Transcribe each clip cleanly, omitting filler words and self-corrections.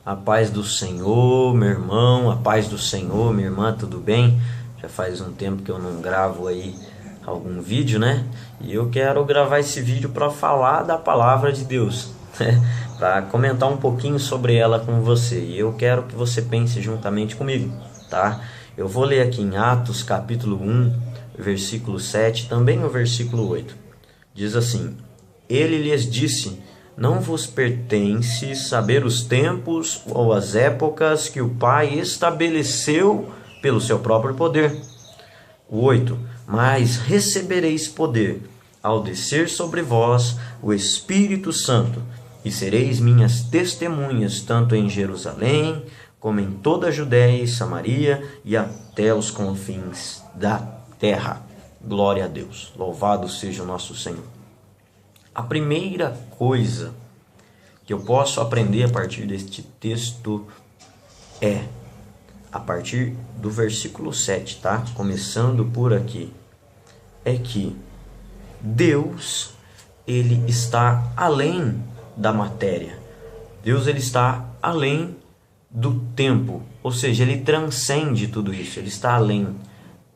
A paz do Senhor, meu irmão, a paz do Senhor, minha irmã, tudo bem? Já faz um tempo que eu não gravo aí algum vídeo, né? E eu quero gravar esse vídeo para falar da palavra de Deus, né? Para comentar um pouquinho sobre ela com você. E eu quero que você pense juntamente comigo, tá? Eu vou ler aqui em Atos capítulo 1, versículo 7, também o versículo 8. Diz assim: Ele lhes disse: Não vos pertence saber os tempos ou as épocas que o Pai estabeleceu pelo seu próprio poder. O 8. Mas recebereis poder ao descer sobre vós o Espírito Santo, e sereis minhas testemunhas tanto em Jerusalém, como em toda a Judéia e Samaria e até os confins da terra. Glória a Deus. Louvado seja o nosso Senhor. A primeira coisa que eu posso aprender a partir deste texto é, a partir do versículo 7, tá? Começando por aqui, é que Deus, ele está além da matéria. Deus, ele está além do tempo, ou seja, ele transcende tudo isso, ele está além,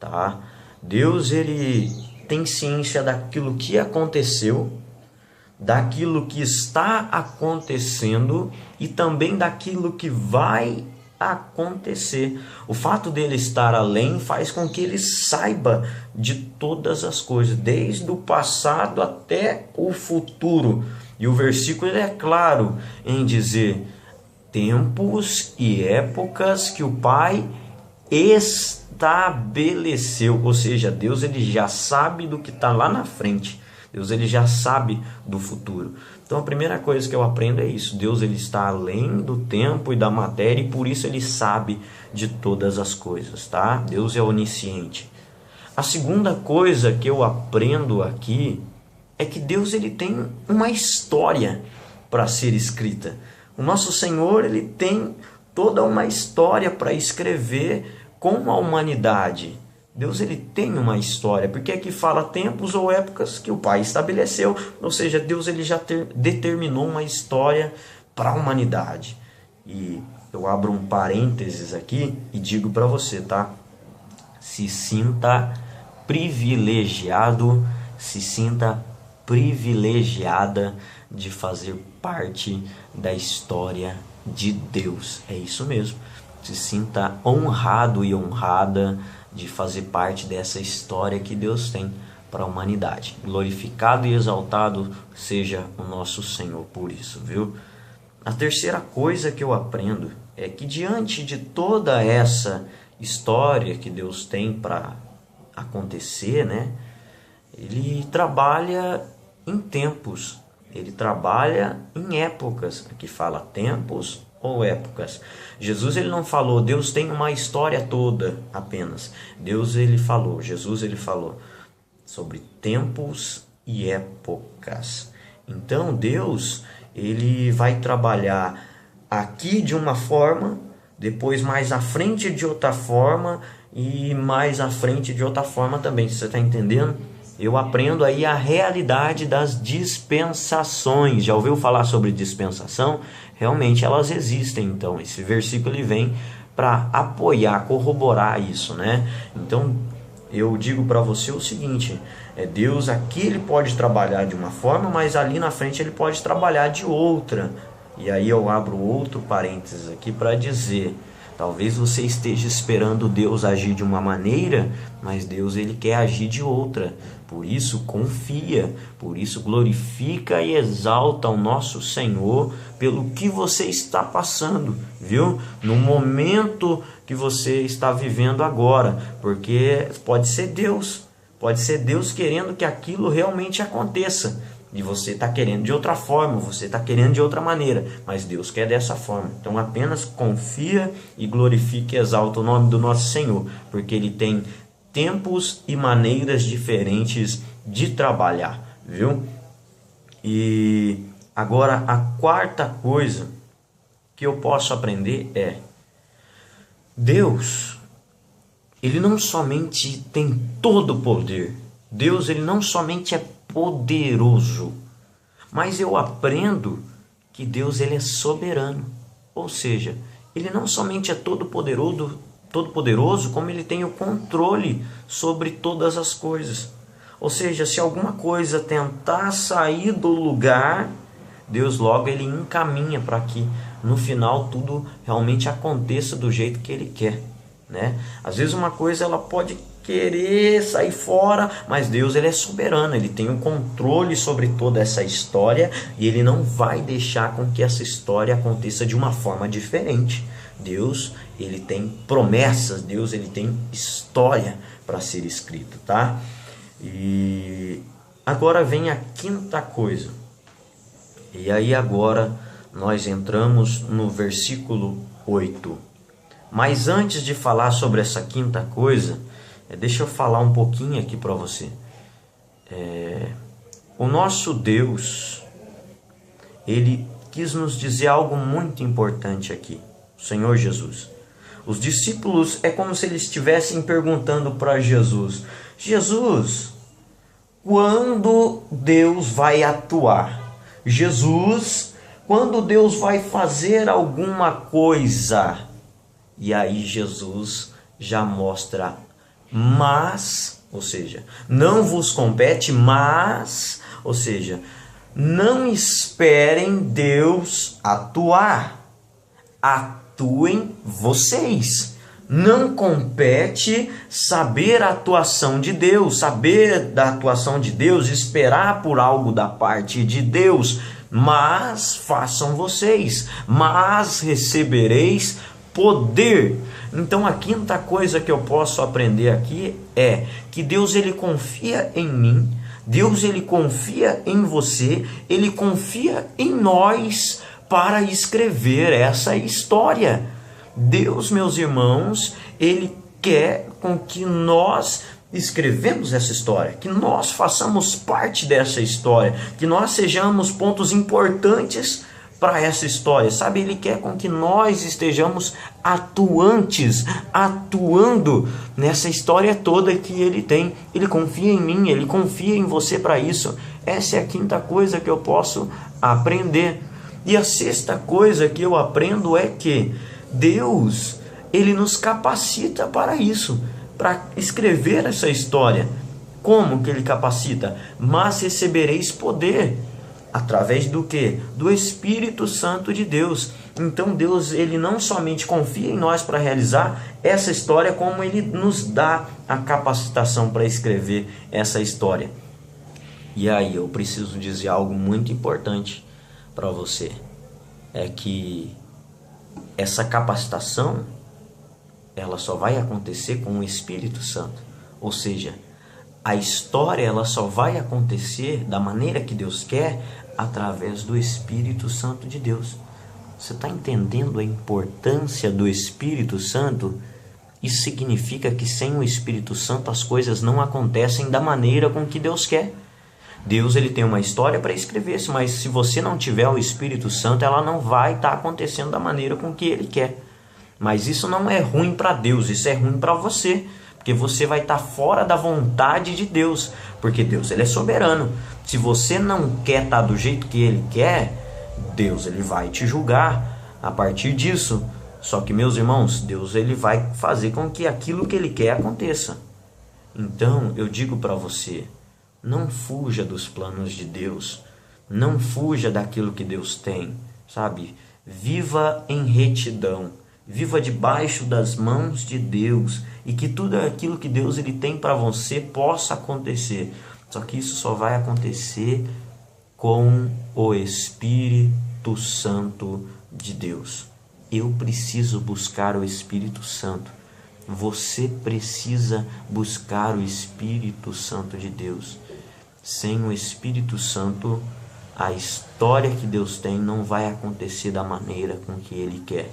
tá? Deus, ele tem ciência daquilo que aconteceu, daquilo que está acontecendo e também daquilo que vai acontecer. O fato dele estar além faz com que ele saiba de todas as coisas, desde o passado até o futuro. E o versículo é claro em dizer tempos e épocas que o Pai estabeleceu, ou seja, Deus, ele já sabe do que está lá na frente. Deus, ele já sabe do futuro. Então a primeira coisa que eu aprendo é isso. Deus, ele está além do tempo e da matéria e por isso ele sabe de todas as coisas, tá? Deus é onisciente. A segunda coisa que eu aprendo aqui é que Deus, ele tem uma história para ser escrita. O nosso Senhor, ele tem toda uma história para escrever com a humanidade. Deus, ele tem uma história, porque aqui fala tempos ou épocas que o Pai estabeleceu, ou seja, Deus, ele já determinou uma história para a humanidade. E eu abro um parênteses aqui e digo para você, tá? Se sinta privilegiado, se sinta privilegiada de fazer parte da história de Deus. É isso mesmo. Se sinta honrado e honrada de fazer parte dessa história que Deus tem para a humanidade. Glorificado e exaltado seja o nosso Senhor por isso, viu? A terceira coisa que eu aprendo é que diante de toda essa história que Deus tem para acontecer, né? Ele trabalha em tempos, ele trabalha em épocas. Aqui fala tempos ou épocas. Jesus, ele não falou, Deus tem uma história toda apenas. Jesus, ele falou sobre tempos e épocas. Então, Deus, ele vai trabalhar aqui de uma forma, depois mais à frente de outra forma e mais à frente de outra forma também. Você está entendendo? Eu aprendo aí a realidade das dispensações. Já ouviu falar sobre dispensação? Realmente elas existem. Então esse versículo ele vem para apoiar, corroborar isso, né? Então eu digo para você o seguinte: Deus aqui ele pode trabalhar de uma forma, mas ali na frente ele pode trabalhar de outra. E aí eu abro outro parênteses aqui para dizer: talvez você esteja esperando Deus agir de uma maneira, mas Deus, ele quer agir de outra. Por isso confia, por isso glorifica e exalta o nosso Senhor pelo que você está passando, viu? No momento que você está vivendo agora, porque pode ser Deus querendo que aquilo realmente aconteça. E você está querendo de outra forma, você está querendo de outra maneira, mas Deus quer dessa forma. Então apenas confia e glorifica e exalta o nome do nosso Senhor, porque Ele tem tempos e maneiras diferentes de trabalhar, viu? E agora a quarta coisa que eu posso aprender é: Deus, ele não somente tem todo o poder, Deus, ele não somente é poderoso, mas eu aprendo que Deus, ele é soberano. Ou seja, ele não somente é todo-poderoso, como ele tem o controle sobre todas as coisas. Ou seja, se alguma coisa tentar sair do lugar, Deus logo ele encaminha para que no final tudo realmente aconteça do jeito que ele quer, né? Às vezes uma coisa ela pode querer sair fora, mas Deus ele é soberano, ele tem o controle sobre toda essa história e ele não vai deixar com que essa história aconteça de uma forma diferente. Deus ele tem promessas, Deus ele tem história para ser escrita, tá? E agora vem a quinta coisa. E aí agora nós entramos no versículo 8. Mas antes de falar sobre essa quinta coisa, deixa eu falar um pouquinho aqui para você. O nosso Deus, ele quis nos dizer algo muito importante aqui. O Senhor Jesus. Os discípulos é como se eles estivessem perguntando para Jesus: Jesus, quando Deus vai atuar? Jesus, quando Deus vai fazer alguma coisa? E aí Jesus já mostra, mas, ou seja, não vos compete, mas, ou seja, não esperem Deus atuar, atuem vocês. Não compete saber a atuação de Deus, saber da atuação de Deus, esperar por algo da parte de Deus, mas façam vocês, mas recebereis poder. Então a quinta coisa que eu posso aprender aqui é que Deus ele confia em mim, Deus ele confia em você, ele confia em nós para escrever essa história. Deus, meus irmãos, ele quer com que nós escrevemos essa história, que nós façamos parte dessa história, que nós sejamos pontos importantes para essa história, sabe? Ele quer com que nós estejamos atuando nessa história toda que ele tem. Ele confia em mim, ele confia em você para isso. Essa é a quinta coisa que eu posso aprender. E a sexta coisa que eu aprendo é que Deus, ele nos capacita para isso, para escrever essa história. Como que ele capacita? Mas recebereis poder. Através do quê? Do Espírito Santo de Deus. Então Deus, ele não somente confia em nós para realizar essa história, como ele nos dá a capacitação para escrever essa história. E aí eu preciso dizer algo muito importante para você. É que essa capacitação, ela só vai acontecer com o Espírito Santo. Ou seja, a história ela só vai acontecer da maneira que Deus quer através do Espírito Santo de Deus. Você está entendendo a importância do Espírito Santo? Isso significa que sem o Espírito Santo as coisas não acontecem da maneira com que Deus quer. Deus ele tem uma história para escrever, mas se você não tiver o Espírito Santo, ela não vai estar acontecendo da maneira com que ele quer. Mas isso não é ruim para Deus, isso é ruim para você, porque você vai estar fora da vontade de Deus, porque Deus ele é soberano. Se você não quer estar do jeito que ele quer, Deus ele vai te julgar a partir disso. Só que, meus irmãos, Deus ele vai fazer com que aquilo que ele quer aconteça. Então eu digo para você, não fuja dos planos de Deus, não fuja daquilo que Deus tem, sabe? Viva em retidão, viva debaixo das mãos de Deus e que tudo aquilo que Deus ele tem para você possa acontecer. Só que isso só vai acontecer com o Espírito Santo de Deus. Eu preciso buscar o Espírito Santo. Você precisa buscar o Espírito Santo de Deus. Sem o Espírito Santo, a história que Deus tem não vai acontecer da maneira com que Ele quer.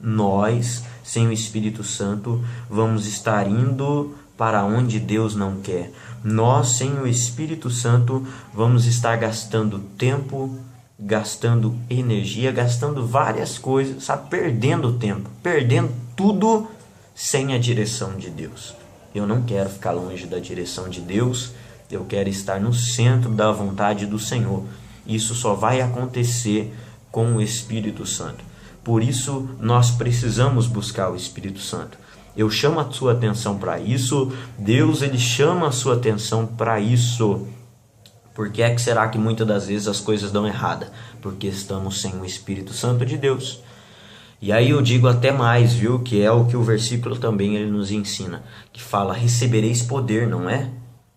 Nós, sem o Espírito Santo, vamos estar indo para onde Deus não quer. Nós, sem o Espírito Santo, vamos estar gastando tempo, gastando energia, gastando várias coisas, sabe? Perdendo tempo, perdendo tudo sem a direção de Deus. Eu não quero ficar longe da direção de Deus, eu quero estar no centro da vontade do Senhor. Isso só vai acontecer com o Espírito Santo. Por isso nós precisamos buscar o Espírito Santo. Eu chamo a sua atenção para isso. Deus, ele chama a sua atenção para isso. Por que é que será que muitas das vezes as coisas dão errada? Porque estamos sem o Espírito Santo de Deus. E aí eu digo até mais, viu? Que é o que o versículo também ele nos ensina. Que fala, recebereis poder, não é?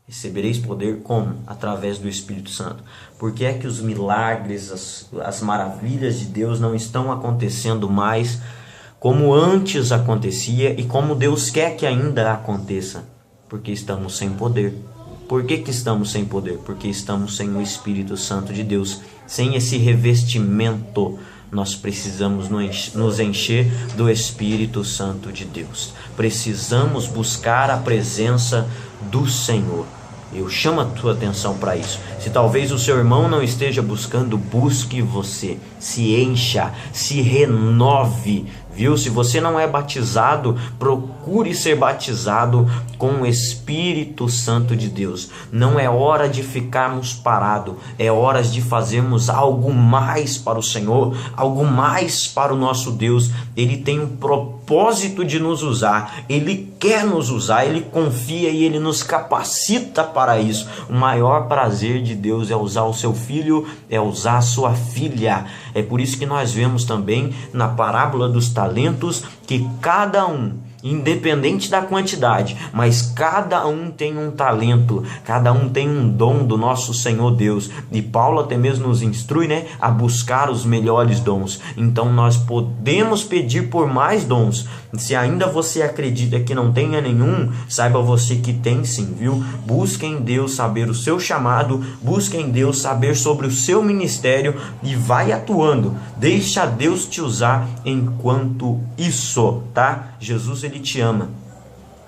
Recebereis poder como? Através do Espírito Santo. Por que é que os milagres, as maravilhas de Deus não estão acontecendo mais como antes acontecia e como Deus quer que ainda aconteça? Porque estamos sem poder. Por que que estamos sem poder? Porque estamos sem o Espírito Santo de Deus. Sem esse revestimento, nós precisamos nos encher do Espírito Santo de Deus. Precisamos buscar a presença do Senhor. Eu chamo a tua atenção para isso. Se talvez o seu irmão não esteja buscando, busque você. Se encha, se renove, viu? Se você não é batizado, procure ser batizado com o Espírito Santo de Deus. Não é hora de ficarmos parados, é hora de fazermos algo mais para o Senhor, algo mais para o nosso Deus. Ele tem um propósito de nos usar, Ele quer nos usar, Ele confia e Ele nos capacita para isso. O maior prazer de Deus é usar o seu filho, é usar a sua filha. É por isso que nós vemos também na parábola dos talentos que cada um, independente da quantidade, mas cada um tem um talento, cada um tem um dom do nosso Senhor Deus. E Paulo até mesmo nos instrui, a buscar os melhores dons. Então nós podemos pedir por mais dons. Se ainda você acredita que não tenha nenhum, saiba você que tem sim, viu? Busque em Deus saber o seu chamado, busque em Deus saber sobre o seu ministério e vai atuando. Deixa Deus te usar enquanto isso, tá? Jesus, ele te ama.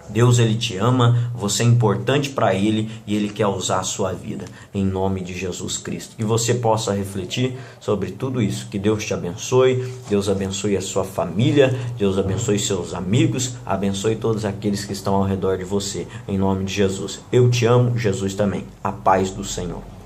Deus, ele te ama, você é importante para ele e ele quer usar a sua vida em nome de Jesus Cristo. Que você possa refletir sobre tudo isso. Que Deus te abençoe, Deus abençoe a sua família, Deus abençoe seus amigos, abençoe todos aqueles que estão ao redor de você, em nome de Jesus. Eu te amo, Jesus também. A paz do Senhor.